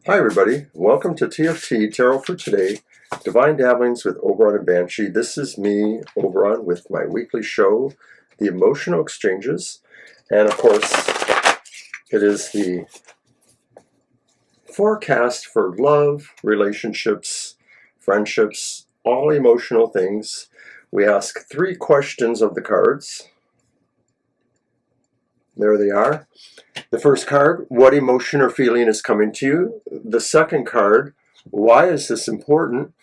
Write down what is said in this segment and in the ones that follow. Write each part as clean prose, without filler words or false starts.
Hi everybody, welcome to TFT Tarot for Today, Divine Dabblings with Oberon and Banshee. This is me, Oberon, with my weekly show, The Emotional Exchanges. And of course, it is the forecast for love, relationships, friendships, all emotional things. We ask 3 questions of the cards. There they are. The first card, what emotion or feeling is coming to you? The second card, why is this important?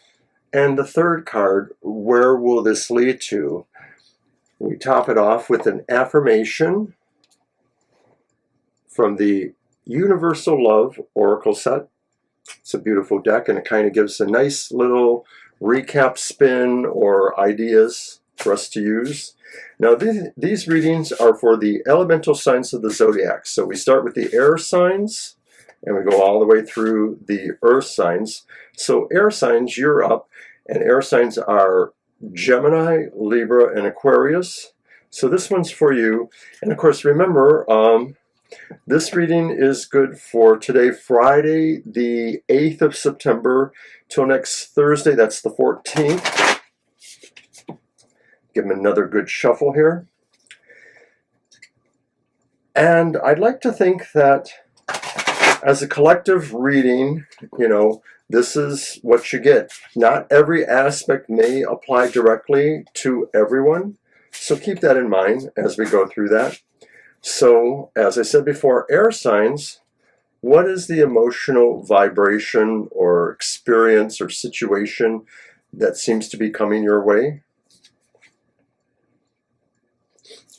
And the third card, where will this lead to? We top it off with an affirmation from the Universal Love Oracle set. It's a beautiful deck, and it kind of gives a nice little recap spin or ideas for us to use. Now, these readings are for the elemental signs of the zodiac. So we start with the air signs, and we go all the way through the earth signs. So air signs, you're up, and air signs are Gemini, Libra, and Aquarius. So this one's for you. And of course, remember, this reading is good for today, Friday, the 8th of September, till next Thursday, that's the 14th. Give them another good shuffle here. And I'd like to think that as a collective reading, this is what you get. Not every aspect may apply directly to everyone. So keep that in mind as we go through that. So, as I said before, air signs, what is the emotional vibration or experience or situation that seems to be coming your way?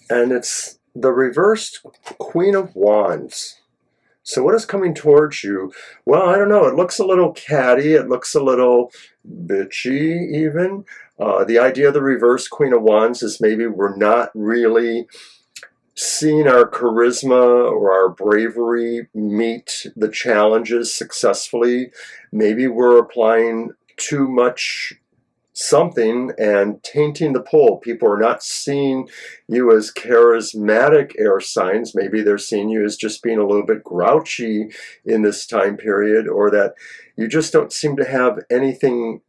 And it's the reversed Queen of Wands. So what is coming towards you? Well, I don't know. It looks a little catty. It looks a little bitchy even. The idea of the reversed Queen of Wands is maybe we're not really seeing our charisma or our bravery meet the challenges successfully. Maybe we're applying too much something and tainting the pole. People are not seeing you as charismatic air signs. Maybe they're seeing you as just being a little bit grouchy in this time period, or that you just don't seem to have anything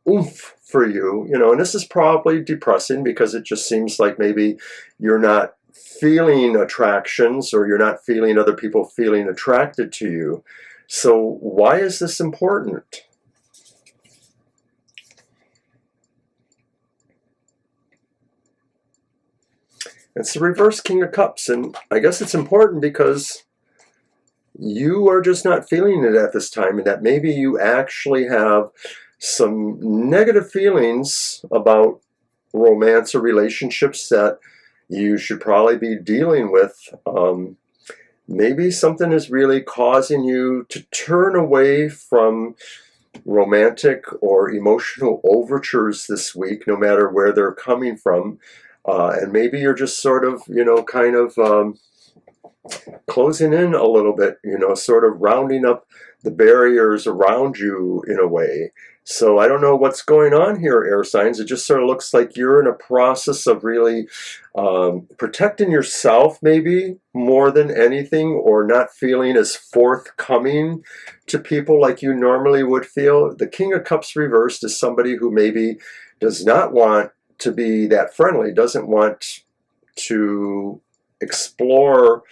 oomph for you. And this is probably depressing because it just seems like maybe you're not feeling attractions, or you're not feeling other people feeling attracted to you. So why is this important? It's the reverse King of Cups, and I guess it's important because you are just not feeling it at this time, and that maybe you actually have some negative feelings about romance or relationships that you should probably be dealing with. Maybe something is really causing you to turn away from romantic or emotional overtures this week, no matter where they're coming from. And maybe you're just sort of, closing in a little bit, sort of rounding up the barriers around you in a way. So I don't know what's going on here, air signs. It just sort of looks like you're in a process of really protecting yourself, maybe more than anything, or not feeling as forthcoming to people like you normally would feel. The King of Cups reversed is somebody who maybe does not want to be that friendly, doesn't want to explore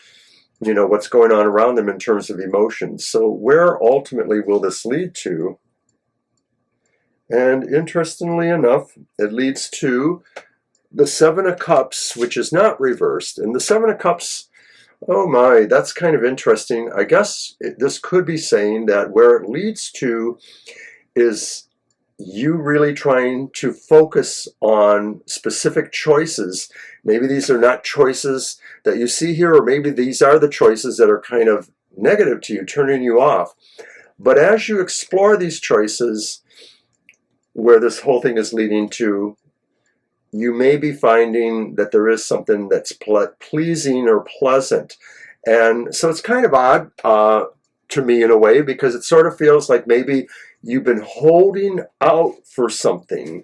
what's going on around them in terms of emotions. So where ultimately will this lead to? And interestingly enough, it leads to the Seven of Cups, which is not reversed. And the Seven of Cups, oh my, that's kind of interesting. I guess this could be saying that where it leads to is you really trying to focus on specific choices. Maybe these are not choices that you see here, or maybe these are the choices that are kind of negative to you, turning you off. But as you explore these choices, where this whole thing is leading to, you may be finding that there is something that's pleasing or pleasant. And so it's kind of odd to me in a way, because it sort of feels like maybe you've been holding out for something,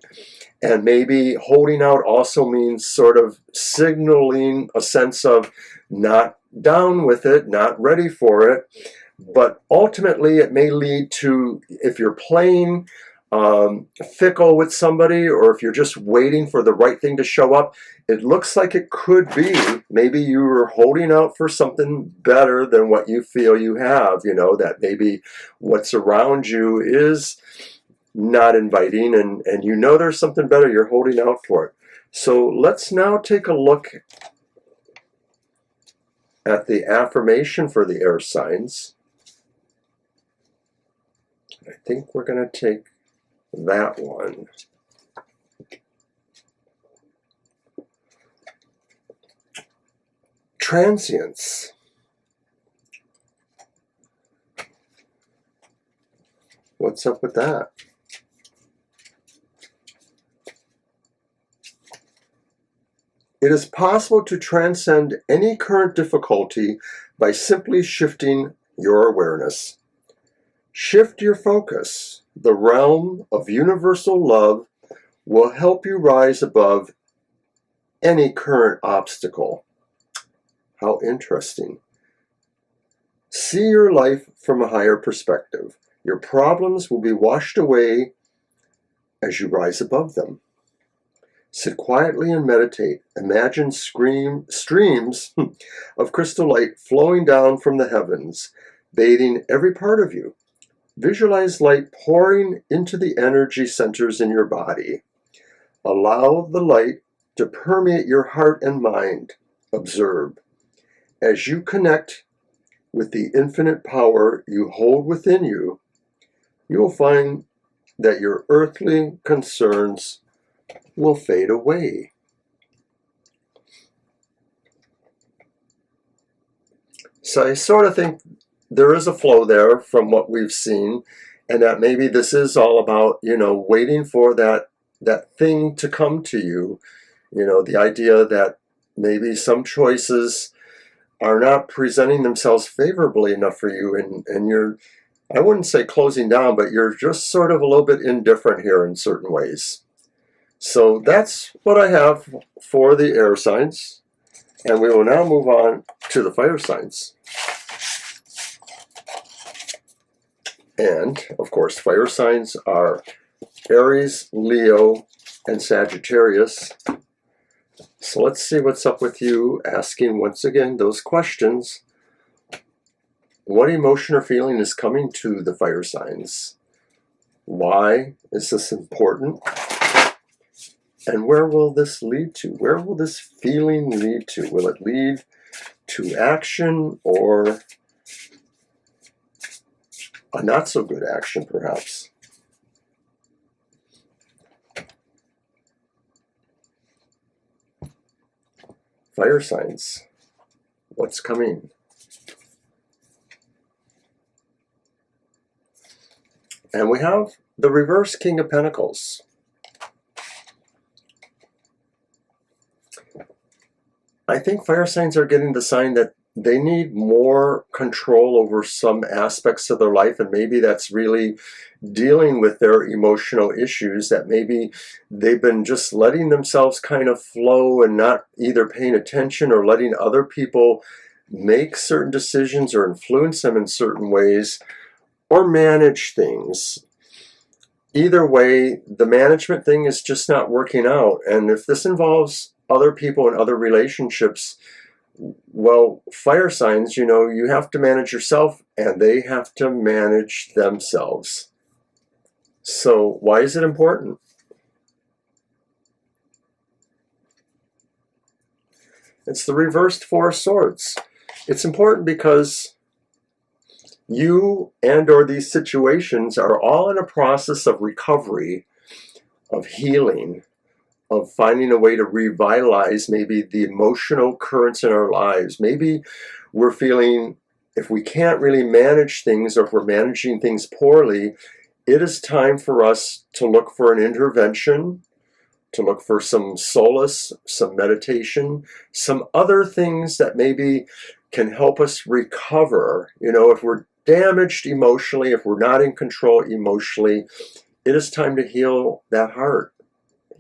and maybe holding out also means sort of signaling a sense of not down with it, not ready for it, But ultimately, it may lead to, if you're playing fickle with somebody, or if you're just waiting for the right thing to show up, it looks like it could be maybe you were holding out for something better than what you feel you have, that maybe what's around you is not inviting, and there's something better, you're holding out for it. So let's now take a look at the affirmation for the air signs. I think we're going to take that one. Transience. What's up with that? It is possible to transcend any current difficulty by simply shifting your awareness. Shift your focus. The realm of universal love will help you rise above any current obstacle. How interesting. See your life from a higher perspective. Your problems will be washed away as you rise above them. Sit quietly and meditate. Imagine streams of crystal light flowing down from the heavens, bathing every part of you. Visualize light pouring into the energy centers in your body. Allow the light to permeate your heart and mind. Observe. As you connect with the infinite power you hold within you, you will find that your earthly concerns will fade away. So I sort of think there is a flow there from what we've seen, and that maybe this is all about, waiting for that thing to come to you. The idea that maybe some choices are not presenting themselves favorably enough for you, and you're, I wouldn't say closing down, but you're just sort of a little bit indifferent here in certain ways. So that's what I have for the air signs, and we will now move on to the fire signs. And, of course, fire signs are Aries, Leo, and Sagittarius. So let's see what's up with you, asking once again those questions. What emotion or feeling is coming to the fire signs? Why is this important? And where will this lead to? Where will this feeling lead to? Will it lead to action, or a not so good action, perhaps? Fire signs. What's coming? And we have the reverse King of Pentacles. I think fire signs are getting the sign that they need more control over some aspects of their life, and maybe that's really dealing with their emotional issues, that maybe they've been just letting themselves kind of flow and not either paying attention or letting other people make certain decisions or influence them in certain ways or manage things. Either way, the management thing is just not working out, and if this involves other people and other relationships, well, fire signs, you have to manage yourself and they have to manage themselves. So why is it important? It's the reversed Four of Swords. It's important because you and or these situations are all in a process of recovery, of healing, of finding a way to revitalize maybe the emotional currents in our lives. Maybe we're feeling, if we can't really manage things, or if we're managing things poorly, it is time for us to look for an intervention, to look for some solace, some meditation, some other things that maybe can help us recover. If we're damaged emotionally, if we're not in control emotionally, it is time to heal that heart.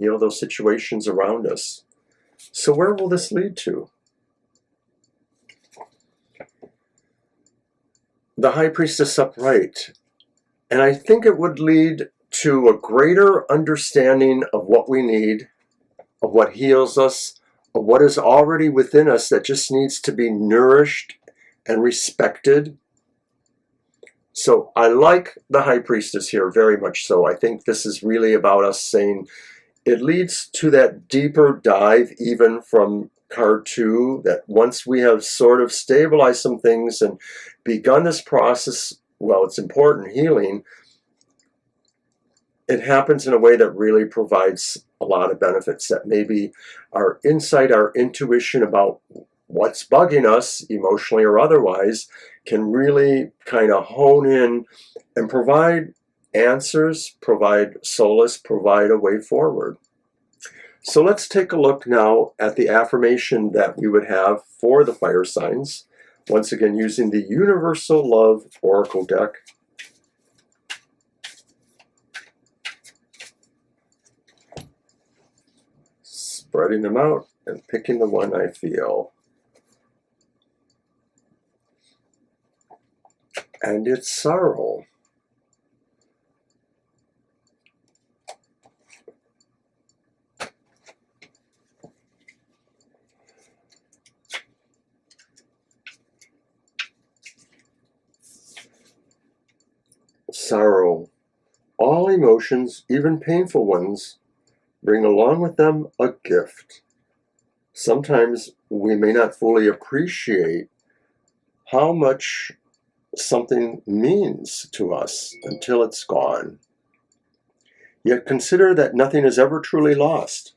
Those situations around us. So where will this lead to? the High Priestess upright. And I think it would lead to a greater understanding of what we need, of what heals us, of what is already within us that just needs to be nourished and respected. So I like the High Priestess here very much so. I think this is really about us saying it leads to that deeper dive even from card 2, that once we have sort of stabilized some things and begun this process, well, it's important, healing, it happens in a way that really provides a lot of benefits, that maybe our insight, our intuition about what's bugging us, emotionally or otherwise, can really kind of hone in and provide answers, provide solace, provide a way forward. So let's take a look now at the affirmation that we would have for the fire signs. Once again, using the Universal Love Oracle deck. Spreading them out and picking the one I feel. And it's sorrow. Sorrow. All emotions, even painful ones, bring along with them a gift. Sometimes we may not fully appreciate how much something means to us until it's gone. Yet consider that nothing is ever truly lost.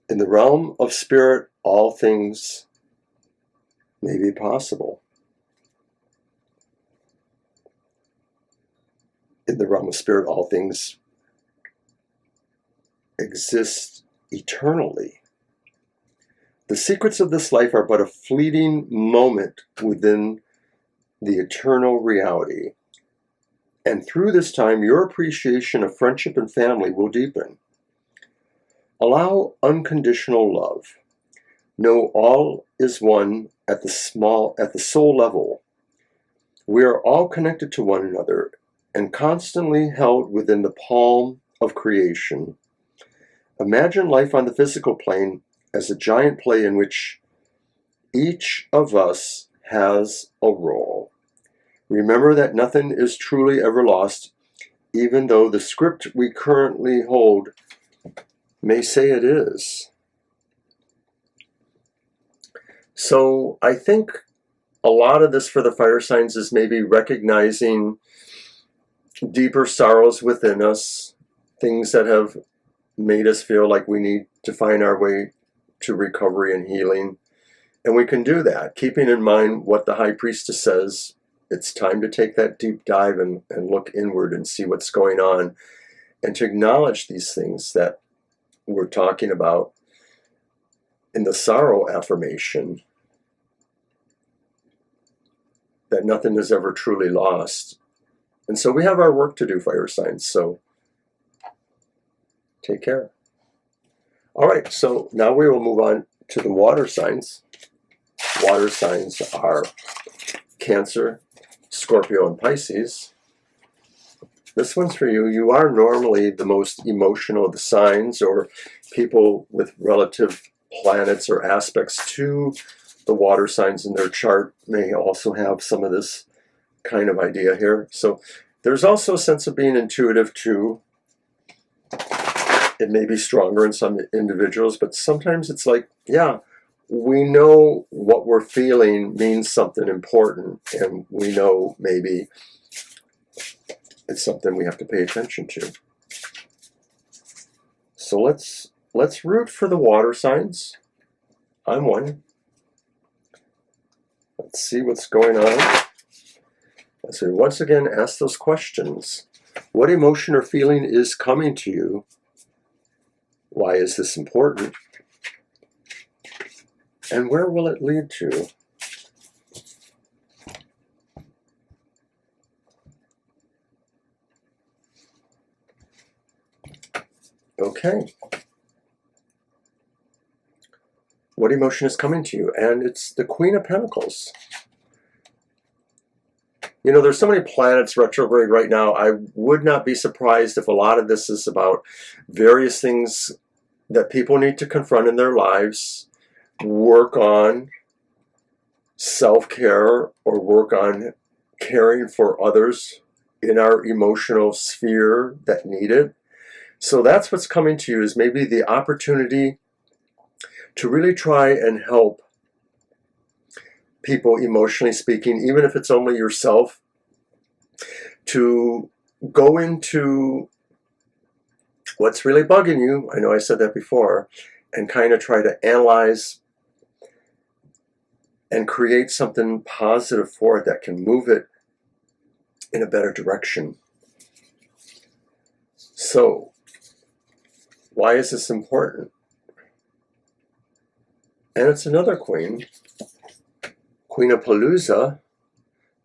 In the realm of spirit, all things may be possible. In the realm of spirit, all things exist eternally. The secrets of this life are but a fleeting moment within the eternal reality. And through this time, your appreciation of friendship and family will deepen. Allow unconditional love. Know all is one at the soul level. We are all connected to one another and constantly held within the palm of creation. Imagine life on the physical plane as a giant play in which each of us has a role. Remember that nothing is truly ever lost, even though the script we currently hold may say it is. So I think a lot of this for the fire signs is maybe recognizing deeper sorrows within us, things that have made us feel like we need to find our way to recovery and healing. And we can do that, keeping in mind what the High Priestess says. It's time to take that deep dive and look inward and see what's going on, and to acknowledge these things that we're talking about in the sorrow affirmation, that nothing is ever truly lost. And so we have our work to do, fire signs, so take care. All right, so now we will move on to the water signs. Water signs are Cancer, Scorpio, and Pisces. This one's for you. You are normally the most emotional of the signs, or people with relative planets or aspects to the water signs in their chart may also have some of this kind of idea here. So there's also a sense of being intuitive too. It may be stronger in some individuals, but sometimes it's like, yeah, we know what we're feeling means something important, and we know maybe it's something we have to pay attention to. So let's root for the water signs. I'm one. Let's see what's going on. As we once again ask those questions. What emotion or feeling is coming to you? Why is this important? And where will it lead to? Okay. What emotion is coming to you? And it's the Queen of Pentacles. You know, there's so many planets retrograde right now. I would not be surprised if a lot of this is about various things that people need to confront in their lives, work on self-care, or work on caring for others in our emotional sphere that need it. So that's what's coming to you, is maybe the opportunity to really try and help people, emotionally speaking, even if it's only yourself, to go into what's really bugging you. I know I said that before, and kind of try to analyze and create something positive for it that can move it in a better direction. So, why is this important? And it's another queen, Queen of Palooza,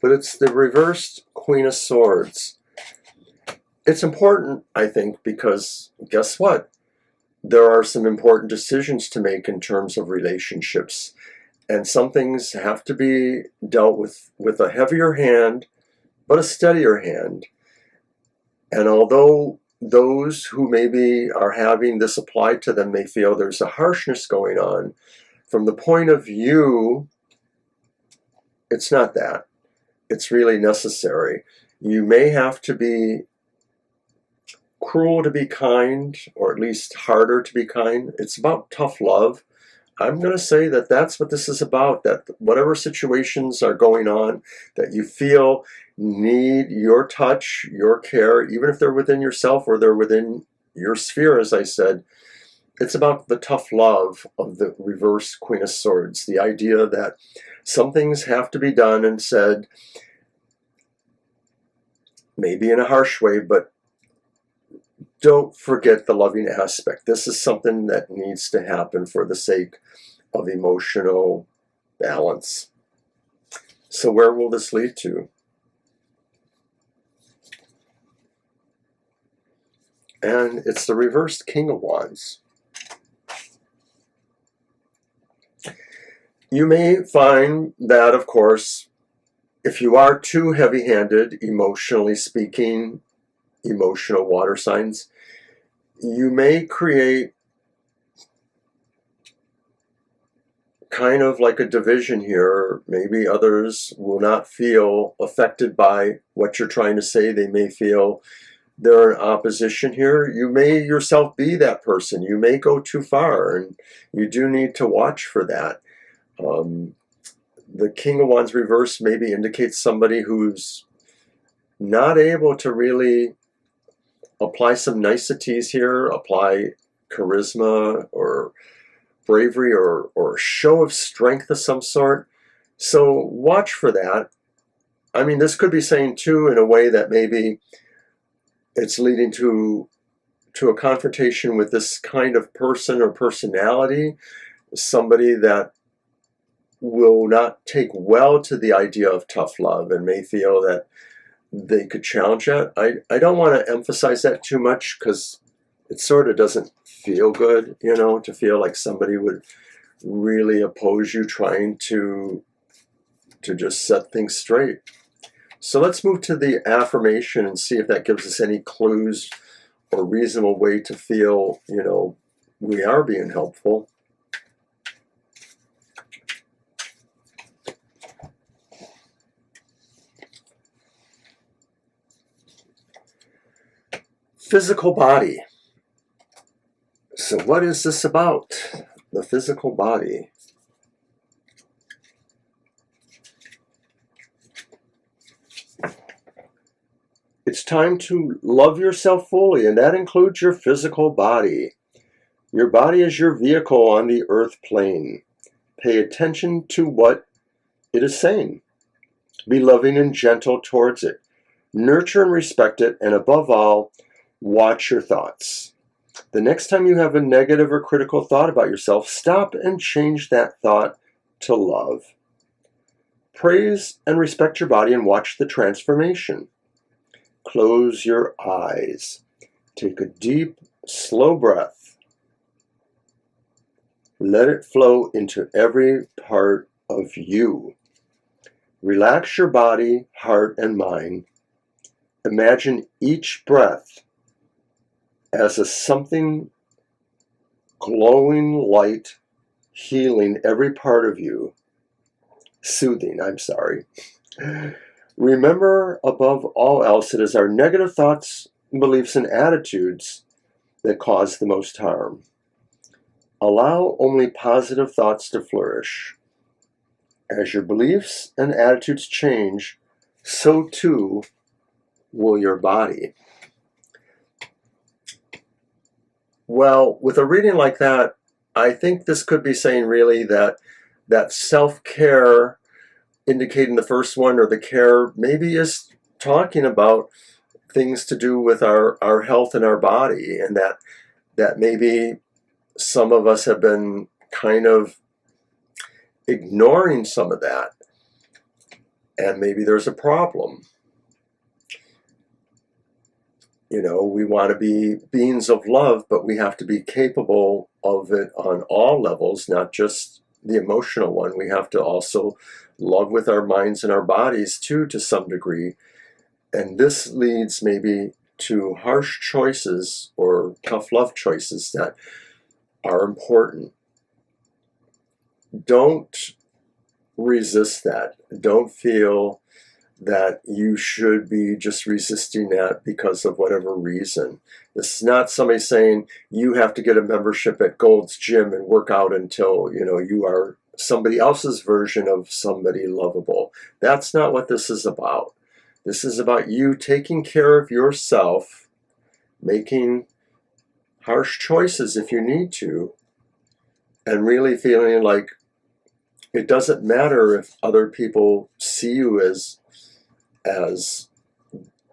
but it's the reversed Queen of Swords. It's important, I think, because guess what? There are some important decisions to make in terms of relationships. And some things have to be dealt with a heavier hand, but a steadier hand. And although those who maybe are having this applied to them may feel there's a harshness going on, from the point of view, it's not that. It's really necessary. You may have to be cruel to be kind, or at least harder to be kind. It's about tough love. I'm going to say that that's what this is about, that whatever situations are going on that you feel need your touch, your care, even if they're within yourself or they're within your sphere, as I said, it's about the tough love of the reverse Queen of Swords. The idea that some things have to be done and said, maybe in a harsh way, but don't forget the loving aspect. This is something that needs to happen for the sake of emotional balance. So where will this lead to? And it's the reversed King of Wands. You may find that, of course, if you are too heavy-handed, emotionally speaking, emotional water signs, you may create kind of like a division here. Maybe others will not feel affected by what you're trying to say. They may feel they're in opposition here. You may yourself be that person. You may go too far, and you do need to watch for that. The King of Wands reverse maybe indicates somebody who's not able to really apply some niceties here, apply charisma or bravery or show of strength of some sort. So watch for that. I mean, this could be saying too, in a way, that maybe it's leading to a confrontation with this kind of person or personality, somebody that will not take well to the idea of tough love and may feel that they could challenge that. I don't want to emphasize that too much, because it sort of doesn't feel good, you know, to feel like somebody would really oppose you trying to just set things straight. So let's move to the affirmation and see if that gives us any clues or reasonable way to feel, you know, we are being helpful. Physical body. So what is this about? The physical body. It's time to love yourself fully, and that includes your physical body. Your body is your vehicle on the earth plane. Pay attention to what it is saying. Be loving and gentle towards it. Nurture and respect it, and above all, watch your thoughts. The next time you have a negative or critical thought about yourself, stop and change that thought to love. Praise and respect your body and watch the transformation. Close your eyes. Take a deep, slow breath. Let it flow into every part of you. Relax your body, heart, and mind. Imagine each breath as a something glowing light, healing every part of you. Soothing, I'm sorry. Remember, above all else, it is our negative thoughts, beliefs, and attitudes that cause the most harm. Allow only positive thoughts to flourish. As your beliefs and attitudes change, so too will your body. Well, with a reading like that, I think this could be saying really that self-care, indicating the first one, or the care, maybe is talking about things to do with our health and our body, and that maybe some of us have been kind of ignoring some of that, and maybe there's a problem. You know, we want to be beings of love, but we have to be capable of it on all levels, not just the emotional one. We have to also love with our minds and our bodies too, to some degree. And this leads maybe to harsh choices or tough love choices that are important. Don't resist that. Don't feel that you should be just resisting that because of whatever reason. This is not somebody saying you have to get a membership at Gold's Gym and work out until, you are somebody else's version of somebody lovable. That's not what this is about. This is about you taking care of yourself, making harsh choices if you need to, and really feeling like it doesn't matter if other people see you as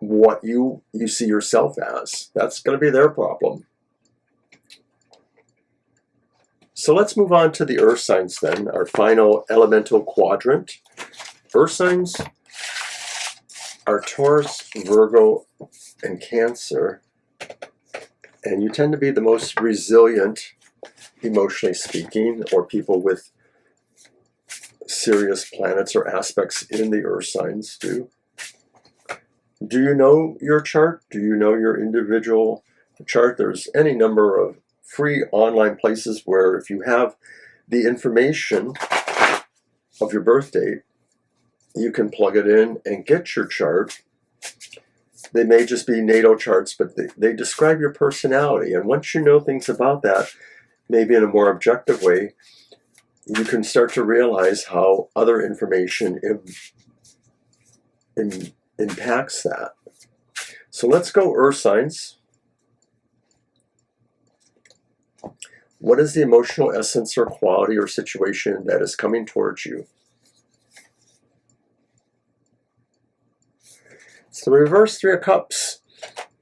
what you see yourself as. That's going to be their problem. So let's move on to the earth signs then, our final elemental quadrant. Earth signs are Taurus, Virgo, and Cancer. And you tend to be the most resilient, emotionally speaking, or people with serious planets or aspects in the earth signs do. Do you know your chart? Do you know your individual chart? There's any number of free online places where if you have the information of your birth date, you can plug it in and get your chart. They may just be natal charts, but they describe your personality. And once you know things about that, maybe in a more objective way, you can start to realize how other information impacts that. So let's go earth signs. What is the emotional essence or quality or situation that is coming towards you? It's the reverse Three of Cups.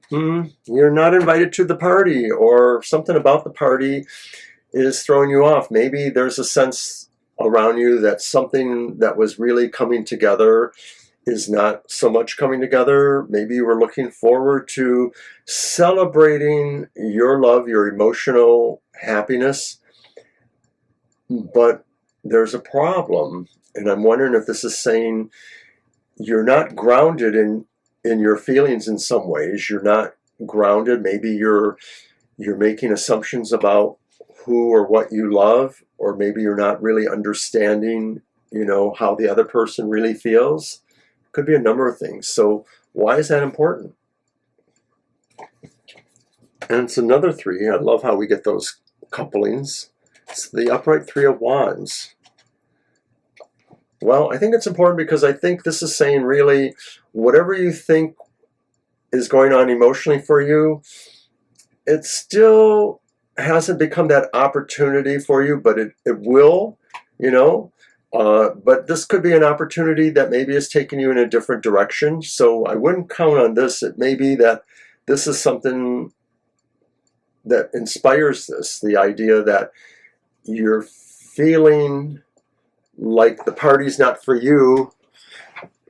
You're not invited to the party, or something about the party is throwing you off. Maybe there's a sense around you that something that was really coming together is not so much coming together. Maybe you were looking forward to celebrating your love, your emotional happiness, but there's a problem. And I'm wondering if this is saying you're not grounded in your feelings in some ways. You're not grounded. Maybe you're making assumptions about who or what you love, or maybe you're not really understanding, how the other person really feels. Could be a number of things. So why is that important? And it's another three. I love how we get those couplings. It's the upright Three of Wands. Well, I think it's important because I think this is saying really whatever you think is going on emotionally for you, it still hasn't become that opportunity for you, but it will, but this could be an opportunity that maybe is taking you in a different direction. So I wouldn't count on this. It may be that this is something that inspires this, the idea that you're feeling like the party's not for you.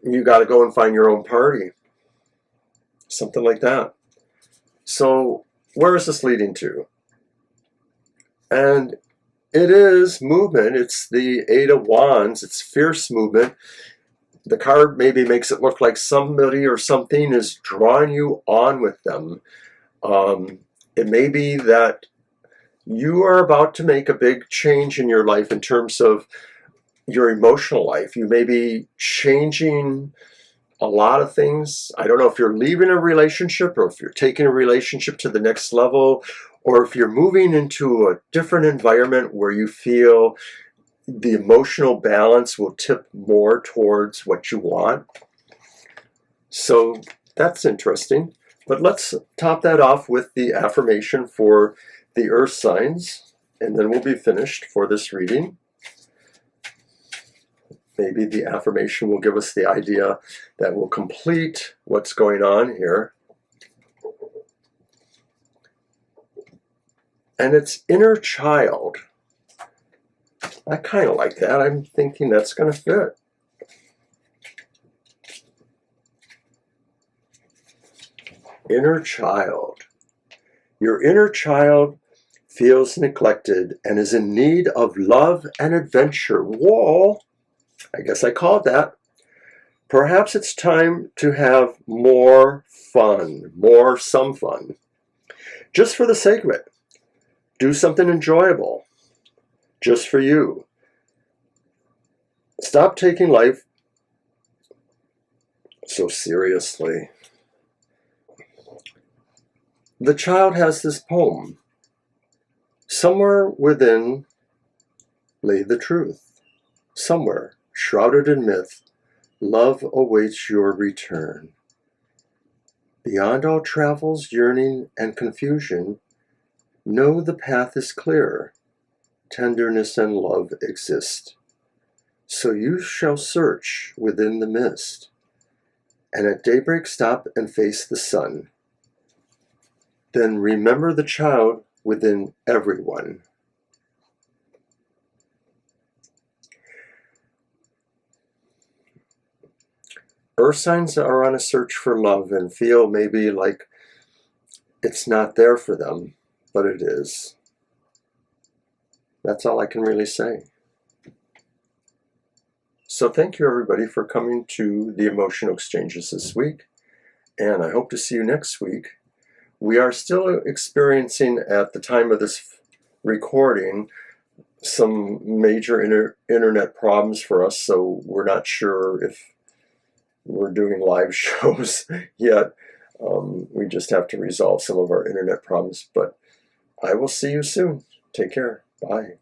You got to go and find your own party. Something like that. So where is this leading to? And it is movement. It's the Eight of Wands. It's fierce movement. the card maybe makes it look like somebody or something is drawing you on with them. It may be that you are about to make a big change in your life in terms of your emotional life. You may be changing a lot of things. I don't know if you're leaving a relationship or if you're taking a relationship to the next level, or if you're moving into a different environment where you feel the emotional balance will tip more towards what you want. So that's interesting. But let's top that off with the affirmation for the earth signs, and then we'll be finished for this reading. Maybe the affirmation will give us the idea that will complete what's going on here. And it's inner child. I kind of like that. I'm thinking that's going to fit. Inner child. Your inner child feels neglected and is in need of love and adventure. Whoa! I guess I call it that. Perhaps it's time to have more fun, some fun. Just for the sake of it. Do something enjoyable. Just for you. Stop taking life so seriously. The child has this poem. Somewhere within lay the truth. Somewhere, shrouded in myth, love awaits your return. Beyond all travels, yearning, and confusion, know the path is clear. Tenderness and love exist. So you shall search within the mist, and at daybreak stop and face the sun. Then remember the child within everyone. Earth signs are on a search for love and feel maybe like it's not there for them, but it is. That's all I can really say. So thank you everybody for coming to the emotional exchanges this week, and I hope to see you next week. We are still experiencing at the time of this recording some major internet problems for us, so we're not sure if we're doing live shows yet. We just have to resolve some of our internet problems, but I will see you soon. Take care. Bye.